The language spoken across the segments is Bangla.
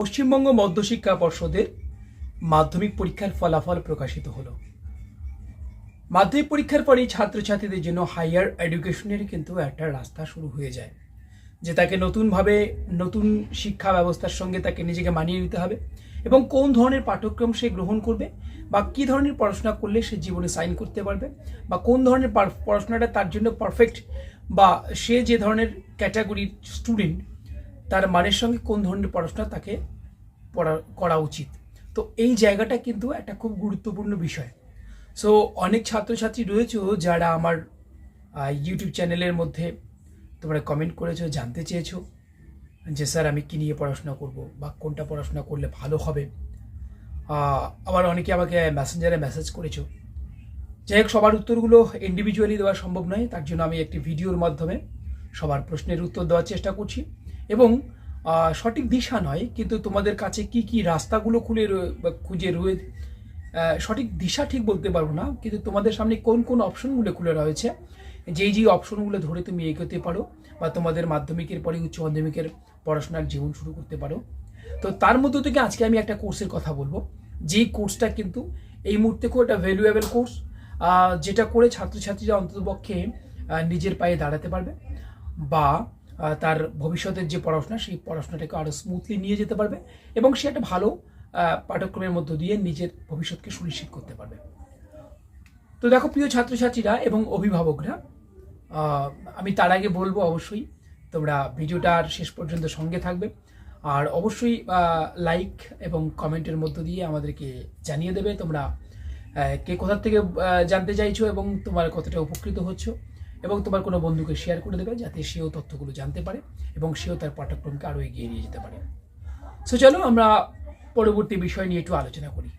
পশ্চিমবঙ্গ মধ্যশিক্ষা পর্ষদের মাধ্যমিক পরীক্ষার ফলাফল প্রকাশিত হলো। মাধ্যমিক পরীক্ষার পরেই ছাত্রছাত্রীদের জন্য হাইয়ার এডুকেশনের কিন্তু একটা রাস্তা শুরু হয়ে যায়, যে তাকে নতুনভাবে নতুন শিক্ষা ব্যবস্থার সঙ্গে তাকে নিজেকে মানিয়ে নিতে হবে এবং কোন ধরনের পাঠ্যক্রম সে গ্রহণ করবে বা কী ধরনের পড়াশোনা করলে সে জীবনে সাইন করতে পারবে বা কোন ধরনের পড়াশোনাটা তার জন্য পারফেক্ট, বা সে যে ধরনের ক্যাটাগরির স্টুডেন্ট তার মানের সঙ্গে কোন ধরনের পড়াশোনা তাকে করা উচিত। তো এই জায়গাটা কিন্তু একটা খুব গুরুত্বপূর্ণ বিষয়। সো অনেক ছাত্রছাত্রী রয়েছে যারা আমার ইউটিউব চ্যানেলের মধ্যে তোমরা কমেন্ট করেছো, জানতে চেয়েছো যে স্যার আমি কী নিয়ে পড়াশোনা করব বা কোনটা পড়াশোনা করলে ভালো হবে। আবার অনেকে আমাকে মেসেঞ্জারে মেসেজ করেছো। যাই হোক, সবার উত্তরগুলো ইন্ডিভিজুয়ালি দেওয়া সম্ভব নয়, তার জন্য আমি একটি ভিডিওর মাধ্যমে সবার প্রশ্নের উত্তর দেওয়ার চেষ্টা করছি এবং সঠিক দিশা নয়, কিন্তু তোমাদের কাছে কি কি রাস্তাগুলো খুঁজে রয়ে সঠিক দিশা ঠিক বলতে পারবো না, কিন্তু তোমাদের সামনে কোন কোন অপশনগুলো খুলে রয়েছে, যেই অপশনগুলো ধরে তুমি এগোতে পারো বা তোমাদের মাধ্যমিকের পরে উচ্চ মাধ্যমিকের পড়াশোনার জীবন শুরু করতে পারো। তো তার মধ্যে থেকে আজকে আমি একটা কোর্সের কথা বলবো, যেই কোর্সটা কিন্তু এই মুহূর্তে খুব একটা ভ্যালুয়েবল কোর্স, যেটা করে ছাত্রছাত্রীরা অন্ততপক্ষে নিজের পায়ে দাঁড়াতে পারবে বা তার ভবিষ্যতের যে পড়াশোনা সেই পড়াশোনাটাকে আরও স্মুথলি নিয়ে যেতে পারবে এবং সে একটা ভালো পাঠ্যক্রমের মধ্য দিয়ে নিজের ভবিষ্যৎকে সুনিশ্চিত করতে পারবে। তো দেখো প্রিয় ছাত্রছাত্রীরা এবং অভিভাবকরা, আমি তার আগে বলবো অবশ্যই তোমরা ভিডিওটার শেষ পর্যন্ত সঙ্গে থাকবে আর অবশ্যই লাইক এবং কমেন্টের মধ্য দিয়ে আমাদেরকে জানিয়ে দেবে তোমরা কে কোথা থেকে জানতে চাইছো এবং তোমার কতটা উপকৃত হচ্ছ, এবং তোমার কোনো বন্ধুকে শেয়ার করে দেবে যাতে সেও তথ্যগুলো জানতে পারে এবং সেও তার পাঠ্যক্রমকে আরও এগিয়ে নিয়ে যেতে পারে। সো চলো আমরা পরবর্তী বিষয় নিয়ে একটু আলোচনা করি।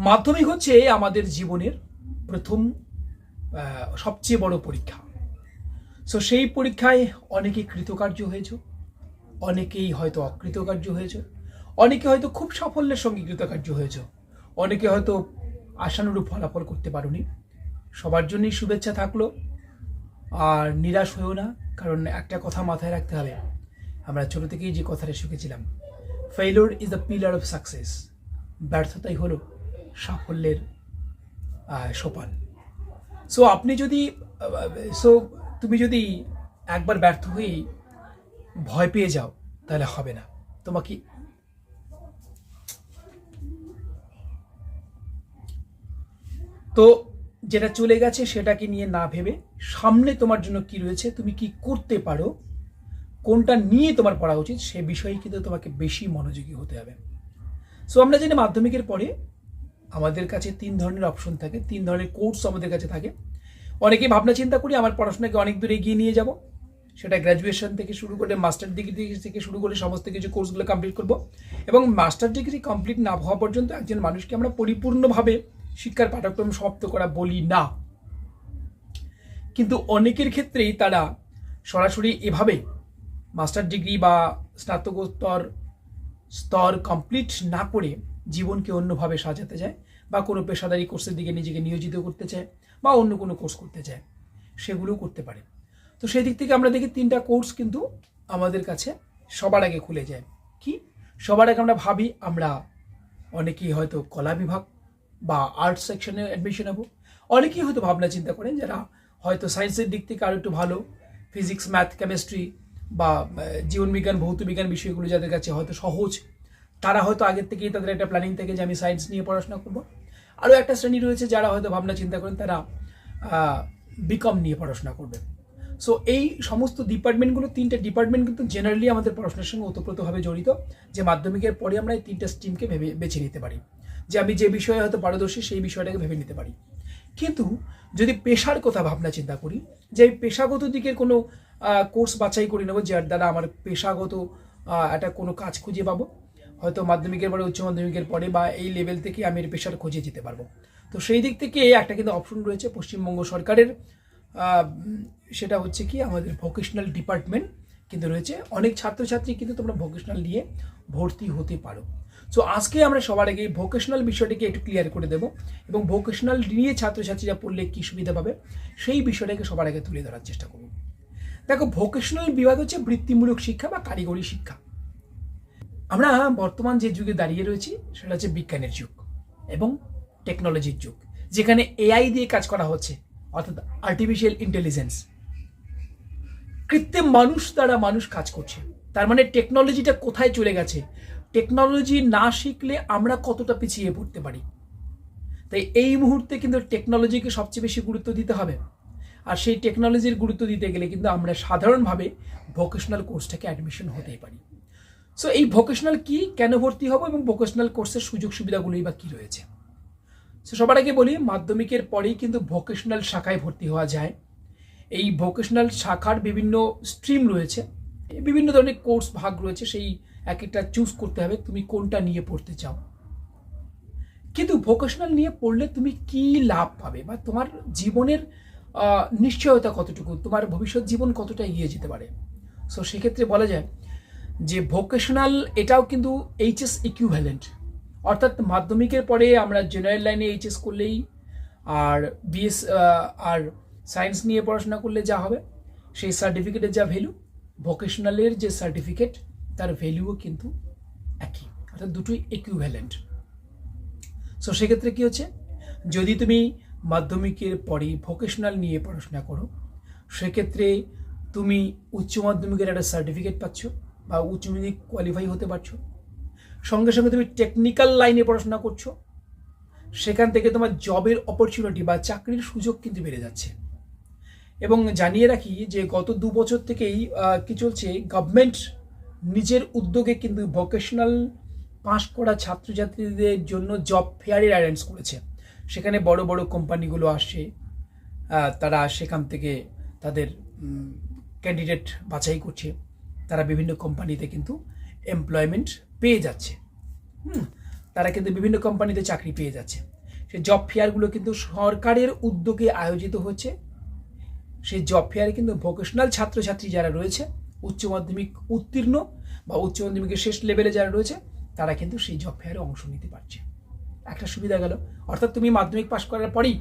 মাধ্যমিক হচ্ছে আমাদের জীবনের প্রথম সবচেয়ে বড় পরীক্ষা। সো সেই পরীক্ষায় অনেকে কৃতকার্য হয়েছে, অনেকেই হয়তো অকৃতকার্য হয়েছে, অনেকে হয়তো খুব সাফল্যের সঙ্গে কৃতকার্য হয়েছে, অনেকে হয়তো আশানুরূপ ফলাফল করতে পারোনি। সবার জন্যই শুভেচ্ছা থাকলো, আর নিরাশ হয়েও না, কারণ একটা কথা মাথায় রাখতে হবে, আমরা ছোটো থেকেই যে কথাটা শিখেছিলাম, failure is the pillar of success. ব্যর্থতাই হলো সাফল্যের সোপান। সো তুমি যদি একবার ব্যর্থ হয়েই ভয় পেয়ে যাও তাহলে হবে না। তোমাকে তো যেটা চলে গেছে সেটাকে নিয়ে না ভেবে সামনে তোমার জন্য কি রয়েছে, তুমি কি করতে পারো, কোনটা নিয়ে তোমার পড়া উচিত, সে বিষয়ে কিন্তু তোমাকে বেশি মনোযোগী হতে হবে। সো আমরা জানি মাধ্যমিকের পরে আমাদের কাছে 3 ধরনের অপশন থাকে, 3 ধরনের কোর্স আমাদের কাছে থাকে। অনেকেই ভাবনা চিন্তা করি আমার পড়াশোনাকে অনেক দূর এগিয়ে নিয়ে যাব, সেটা গ্র্যাজুয়েশন থেকে শুরু করে মাস্টার ডিগ্রি থেকে শুরু করে সমস্ত কিছু কোর্সগুলো কমপ্লিট করব, এবং মাস্টার ডিগ্রি কমপ্লিট না হওয়া পর্যন্ত একজন মানুষকে আমরা পরিপূর্ণভাবে শিক্ষার পাঠ্যক্রম সমাপ্ত করা বলি না। কিন্তু অনেকের ক্ষেত্রেই তারা সরাসরি এভাবে মাস্টার ডিগ্রি বা স্নাতকোত্তর স্তর কমপ্লিট না করে জীবনকে অন্যভাবে সাজাতে চায় বা কোনো পেশাদারি কোর্সের দিকে নিজেকে নিয়োজিত করতে চায় বা অন্য কোনো কোর্স করতে চায়, সেগুলোও করতে পারে। তো সেই দিক থেকে আমরা দেখি 3টা কোর্স কিন্তু আমাদের কাছে সবার আগে খুলে যায়। কি সবার আগে আমরা ভাবি আমরা অনেকেই হয়তো কলা বিভাগ বা আর্টস সেকশনে অ্যাডমিশন হবো, অনেকেই হয়তো ভাবনা চিন্তা করেন যারা হয়তো সায়েন্সের দিক থেকে আরও একটু ভালো, ফিজিক্স ম্যাথ কেমিস্ট্রি বা জীবনবিজ্ঞান ভৌতবিজ্ঞান বিষয়গুলো যাদের কাছে হয়তো সহজ, তারা হয়তো আগের থেকেই তাদের একটা প্ল্যানিং থেকে যে আমি সায়েন্স নিয়ে পড়াশোনা করবো। আরও একটা শ্রেণী রয়েছে যারা হয়তো ভাবনা চিন্তা করেন তারা বিকম নিয়ে পড়াশোনা করবে। সো এই সমস্ত ডিপার্টমেন্টগুলো, 3টে ডিপার্টমেন্ট কিন্তু জেনারেলি আমাদের পড়াশোনার সঙ্গে ওতপ্রোতভাবে জড়িত, যে মাধ্যমিকের পরে আমরা এই 3টা স্ট্রিমকে বেছে নিতে পারি, যে আমি যে বিষয়ে হয়তো পারদর্শী সেই বিষয়টাকে ভেবে নিতে পারি। কিন্তু যদি পেশার কথা ভাবনা চিন্তা করি, যে এই পেশাগত দিকের কোনো কোর্স বাছাই করে নেবো যার দ্বারা আমার পেশাগত একটা কোনো কাজ খুঁজে পাবো, হয়তো মাধ্যমিকের পরে উচ্চ মাধ্যমিকের পরে বা এই লেভেল থেকে আমি এর পেশার খুঁজে যেতে পারবো। তো সেই দিক থেকে একটা কিন্তু অপশন রয়েছে পশ্চিমবঙ্গ সরকারের, সেটা হচ্ছে কি আমাদের ভোকেশনাল ডিপার্টমেন্ট কিন্তু রয়েছে। অনেক ছাত্রছাত্রী কিন্তু তোমরা ভোকেশনাল নিয়ে ভর্তি হতে পারো। সো আজকে আমরা সবার আগে ভোকেশনাল বিষয়টিকে একটু ক্লিয়ার করে দেবো এবং ভোকেশনাল নিয়ে ছাত্রছাত্রীরা পড়লে কী সুবিধা পাবে সেই বিষয়টাকে সবার আগে তুলে ধরার চেষ্টা করব। দেখো, ভোকেশনাল বিভাগ হচ্ছে বৃত্তিমূলক শিক্ষা বা কারিগরি শিক্ষা। আমরা বর্তমান যে যুগে দাঁড়িয়ে রয়েছি সেটা হচ্ছে বিজ্ঞানের যুগ এবং টেকনোলজির যুগ, যেখানে এআই দিয়ে কাজ করা হচ্ছে, অর্থাৎ আর্টিফিশিয়াল ইন্টেলিজেন্স, কৃত্রিম মানুষ দ্বারা মানুষ কাজ করছে। তার মানে টেকনোলজিটা কোথায় চলে গেছে, টেকনোলজি না শিখলে আমরা কতটা পিছিয়ে পড়তে পারি। তাই এই মুহূর্তে কিন্তু টেকনোলজিকে সবচেয়ে বেশি গুরুত্ব দিতে হবে। আর সেই টেকনোলজির গুরুত্ব দিতে গেলে কিন্তু আমরা সাধারণভাবে ভোকেশনাল কোর্সটাকে অ্যাডমিশন হতেই পারি। সো এই ভোকেশনাল কি, কেন ভর্তি হবো এবং ভোকেশনাল কোর্সের সুযোগ সুবিধাগুলোই বা কী রয়েছে। সো সবার আগে বলি, মাধ্যমিকের পরেই কিন্তু ভোকেশনাল শাখায় ভর্তি হওয়া যায়। এই ভোকেশনাল শাখার বিভিন্ন স্ট্রিম রয়েছে, বিভিন্ন ধরনের কোর্স ভাগ রয়েছে, সেই এক একটা চুজ করতে হবে তুমি কোনটা নিয়ে পড়তে চাও। কিন্তু ভোকেশনাল নিয়ে পড়লে তুমি কি লাভ পাবে বা তোমার জীবনের নিশ্চয়তা কতটুকু, তোমার ভবিষ্যৎ জীবন কতটা এগিয়ে যেতে পারে। সো সেক্ষেত্রে বলা যায় যে ভোকেশনাল এটাও কিন্তু এইচএস ইকুইভ্যালেন্ট, অর্থাৎ মাধ্যমিকের পরে আমরা জেনারেল লাইনে এইচএস করলেই আর বিএস আর সায়েন্স নিয়ে পড়াশোনা করলে যা হবে, সেই সার্টিফিকেটের যা ভ্যালু, ভোকেশনালের যে সার্টিফিকেট তার ভ্যালুও কিন্তু একই, অর্থাৎ দুটোই ইকুইভ্যালেন্ট। সো সেক্ষেত্রে কী হচ্ছে, যদি তুমি মাধ্যমিকের পরে ভোকেশনাল নিয়ে পড়াশোনা করো, সেক্ষেত্রে তুমি উচ্চ মাধ্যমিকের একটা সার্টিফিকেট পাচ্ছ বা উচ্চ মাধ্যমিক কোয়ালিফাই হতে পারছো। সঙ্গে সঙ্গে তুমি টেকনিক্যাল লাইনে পড়াশোনা করছো, সেখান থেকে তোমার জবের অপরচুনিটি বা চাকরির সুযোগ কিন্তু বেড়ে যাচ্ছে। এবং জানিয়ে রাখি যে গত 2 বছর থেকেই কি চলছে, গভর্নমেন্ট নিজের উদ্যোগে কিন্তু ভোকেশনাল পাশ করা ছাত্রছাত্রীদের জন্য জব ফেয়ারের অ্যারেঞ্জ করেছে। সেখানে বড় বড় কোম্পানিগুলো আসে, তারা সেখান থেকে তাদের ক্যান্ডিডেট বাছাই করছে, তারা বিভিন্ন কোম্পানিতে কিন্তু এমপ্লয়মেন্ট পেয়ে যাচ্ছে। তারা কিন্তু বিভিন্ন কোম্পানিতে চাকরি পেয়ে যাচ্ছে। সেই জব ফেয়ারগুলো কিন্তু সরকারের উদ্যোগে আয়োজিত হচ্ছে। সেই জব ফেয়ারে কিন্তু ভোকেশনাল ছাত্রছাত্রী যারা রয়েছে, উচ্চ মাধ্যমিক উত্তীর্ণ বা উচ্চ মাধ্যমিকের শেষ লেভেলে যারা রয়েছে, তারা কিন্তু সেই জব ফেয়ারে অংশ নিতে পারছে। একটা সুবিধা গেল, অর্থাৎ তুমি মাধ্যমিক পাশ করার পরেই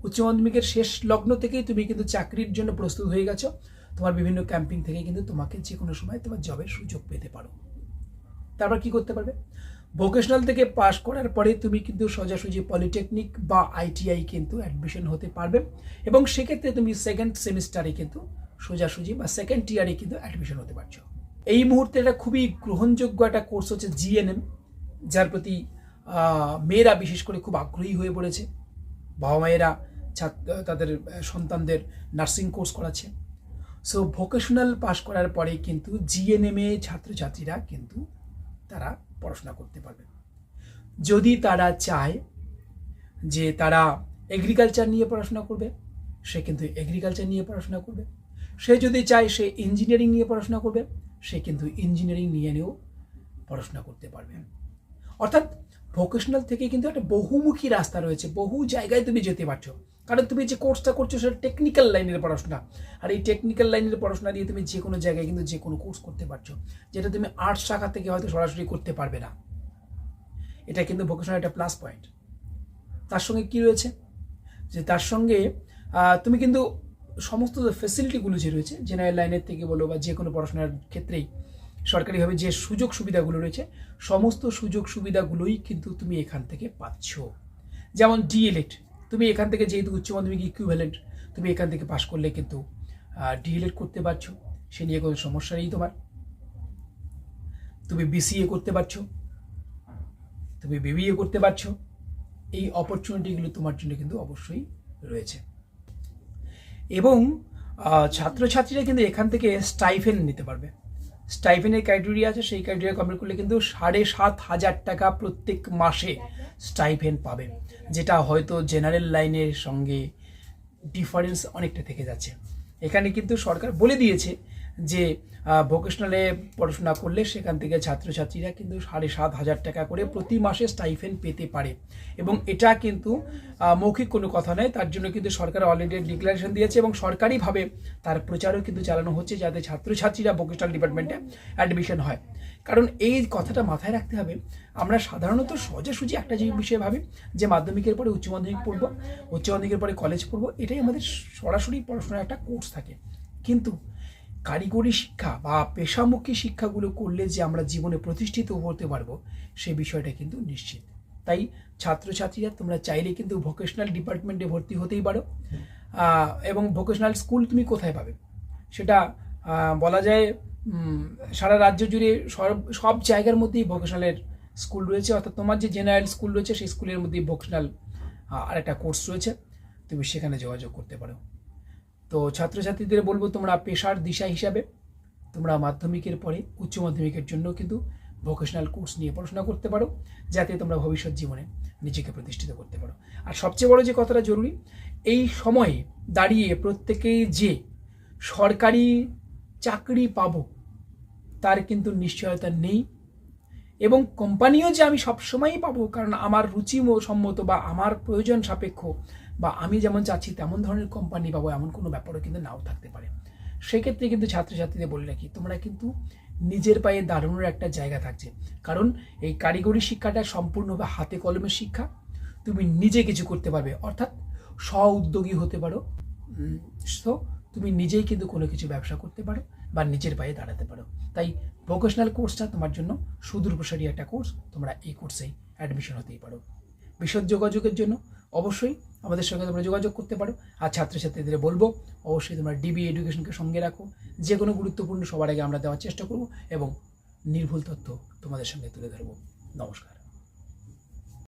উচ্চ মাধ্যমিকের শেষ লগ্ন থেকেই তুমি কিন্তু চাকরির জন্য প্রস্তুত হয়ে গেছো। তোমার বিভিন্ন ক্যাম্পিং থেকে কিন্তু তোমাকে যে কোনো সময় তোমার জবের সুযোগ পেতে পারো। তারপর কি করতে পারবে, ভোকেশনাল থেকে পাশ করার পরে তুমি কিন্তু সোজাসুজি পলিটেকনিক বা আইটিআই কিন্তু অ্যাডমিশন হতে পারবে, এবং সেক্ষেত্রে তুমি সেকেন্ড সেমিস্টারে কিন্তু সোজাসুজি বা সেকেন্ড ইয়ারে কিন্তু অ্যাডমিশন হতে পারছো। এই মুহূর্তে এটা খুবই গ্রহণযোগ্য একটা কোর্স হচ্ছে জিএনএম, যার প্রতি মেয়েরা বিশেষ করে খুব আগ্রহী হয়ে পড়েছে। বাবা মায়েরা তাদের সন্তানদের নার্সিং কোর্স করাচ্ছে। সো ভোকেশনাল পাশ করার পরে কিন্তু জিএনএমে ছাত্রছাত্রীরা কিন্তু তারা পড়াশোনা করতে পারবে। যদি তারা চায় যে তারা এগ্রিকালচার নিয়ে পড়াশোনা করবে, সে কিন্তু এগ্রিকালচার নিয়ে পড়াশোনা করবে। সে যদি চায় সে ইঞ্জিনিয়ারিং নিয়ে পড়াশোনা করবে, সে কিন্তু ইঞ্জিনিয়ারিং নিয়েও পড়াশোনা করতে পারবে। অর্থাৎ ভোকেশনাল থেকে কিন্তু একটা বহুমুখী রাস্তা রয়েছে, বহু জায়গায় তুমি যেতে পারছো। কারণ তুমি যে কোর্সটা করছো সেটা টেকনিক্যাল লাইনের পড়াশোনা, আর এই টেকনিক্যাল লাইনের পড়াশোনা দিয়ে তুমি যে কোনো জায়গায় কিন্তু যে কোনো কোর্স করতে পারছো, যেটা তুমি আর্টস শাখা থেকে হয়তো সরাসরি করতে পারবে না। এটা কিন্তু ভোকেশনাল একটা প্লাস পয়েন্ট। তার সঙ্গে কি রয়েছে, যে তার সঙ্গে তুমি কিন্তু সমস্ত ফ্যাসিলিটিগুলো যে রয়েছে জেনারেল লাইনের থেকে বলো বা যে কোনো পড়াশোনার ক্ষেত্রেই সরকারিভাবে যে সুযোগ সুবিধাগুলো রয়েছে, সমস্ত সুযোগ সুবিধাগুলোই কিন্তু তুমি এখান থেকে পাচ্ছ। যেমন ডিএলএড, তুমি এখান থেকে যেহেতু উচ্চ মাধ্যমিক ইকুইভ্যালেন্ট, তুমি এখান থেকে পাশ করলে কিন্তু ডিএলএড করতে পারছো, সে নিয়ে কোনো সমস্যা নেই তোমার। তুমি বিসিএ করতে পারছো, তুমি বিবিএ করতে পারছো। এই অপরচুনিটিগুলো তোমার জন্য কিন্তু অবশ্যই রয়েছে। এবং ছাত্রছাত্রীরা কিন্তু এখান থেকে স্টাইফেন নিতে পারবে। স্টাইফেনের ক্রাইটেরিয়া আছে, সেই ক্রাইটেরিয়া কমপ্লিট করলে কিন্তু 7,500 টাকা প্রত্যেক মাসে স্টাইফেন পাবে, যেটা হয়তো জেনারেল লাইনের সঙ্গে ডিফারেন্স অনেকটা থেকে যাচ্ছে। এখানে কিন্তু সরকার বলে দিয়েছে যে ভোকেশনালে পড়াশোনা করলে সেখান থেকে ছাত্রছাত্রীরা কিন্তু 7,500 টাকা করে প্রতি মাসে স্টাইফেন পেতে পারে। এবং এটা কিন্তু মৌখিক কোনো কথা নয়, তার জন্য কিন্তু সরকার অলরেডি ডিক্লারেশন দিয়েছে এবং সরকারিভাবে তার প্রচারও কিন্তু চালানো হচ্ছে, যাতে ছাত্রছাত্রীরা ভোকেশনাল ডিপার্টমেন্টে অ্যাডমিশন হয়। কারণ এই কথাটা মাথায় রাখতে হবে, আমরা সাধারণত সোজাসুজি একটা যে বিষয়ে ভাবি যে মাধ্যমিকের পরে উচ্চ মাধ্যমিক পড়বো, উচ্চ মাধ্যমিকের পরে কলেজ পড়বো, এটাই আমাদের সরাসরি পড়াশোনার একটা কোর্স থাকে। কিন্তু কারিগরি শিক্ষা বা পেশামুখী শিক্ষাগুলো করলে যে আমরা জীবনে প্রতিষ্ঠিত হতে পারবো সেই বিষয়টা কিন্তু নিশ্চিত। তাই ছাত্রছাত্রীরা তোমরা চাইলে কিন্তু ভোকেশনাল ডিপার্টমেন্টে ভর্তি হতেই পারো। এবং ভোকেশনাল স্কুল তুমি কোথায় পাবে সেটা বলা যায় সারা রাজ্য জুড়ে সব জায়গার মধ্যেই ভোকেশনালের স্কুল রয়েছে, অর্থাৎ তোমার যে জেনারেল স্কুল রয়েছে সেই স্কুলের মধ্যেই ভোকেশনাল আরেকটা কোর্স রয়েছে, তুমি সেখানে যোগাযোগ করতে পারো। তো ছাত্রছাত্রীদের বলবো তোমরা পেশার দিশা হিসাবে তোমরা মাধ্যমিকের পরে উচ্চ মাধ্যমিকের জন্য কিন্তু ভোকেশনাল কোর্স নিয়ে পড়াশোনা করতে পারো, যাতে তোমরা ভবিষ্যৎ জীবনে নিজেকে প্রতিষ্ঠিত করতে পারো। আর সবচেয়ে বড় যে কথাটা জরুরি, এই সময়ে দাঁড়িয়ে প্রত্যেকেই যে সরকারি চাকরি পাবো তার কিন্তু নিশ্চয়তা নেই, এবং কোম্পানিও যে আমি সবসময়ই পাবো কারণ আমার রুচি সম্মত বা আমার প্রয়োজন সাপেক্ষ বা আমি যেমন চাচ্ছি তেমন ধরনের কোম্পানি পাবো এমন কোনো ব্যাপারও কিন্তু নাও থাকতে পারে। সেক্ষেত্রে কিন্তু ছাত্রছাত্রীদের বলে রাখি তোমরা কিন্তু নিজের পায়ে দাঁড়ানোর একটা জায়গা থাকছে, কারণ এই কারিগরি শিক্ষাটা সম্পূর্ণভাবে হাতে কলমের শিক্ষা। তুমি নিজে কিছু করতে পারবে, অর্থাৎ স্ব উদ্যোগী হতে পারো। তো তুমি নিজেই কিন্তু কোনো কিছু ব্যবসা করতে পারো বা নিজের পায়ে দাঁড়াতে পারো। তাই ভোকেশনাল কোর্সটা তোমার জন্য সুদূর প্রসারী একটা কোর্স, তোমরা এই কোর্সেই অ্যাডমিশন হতেই পারো। বিশদ যোগাযোগের জন্য অবশ্যই আমাদের সঙ্গে তোমরা যোগাযোগ করতে পারো। আর ছাত্রছাত্রীদের বলবো অবশ্যই তোমরা ডিবি এডুকেশনকে সঙ্গে রাখো, যে কোনো গুরুত্বপূর্ণ সবার আগে আমরা দেওয়ার চেষ্টা করব এবং নির্ভুল তথ্য তোমাদের সঙ্গে তুলে ধরবো। নমস্কার।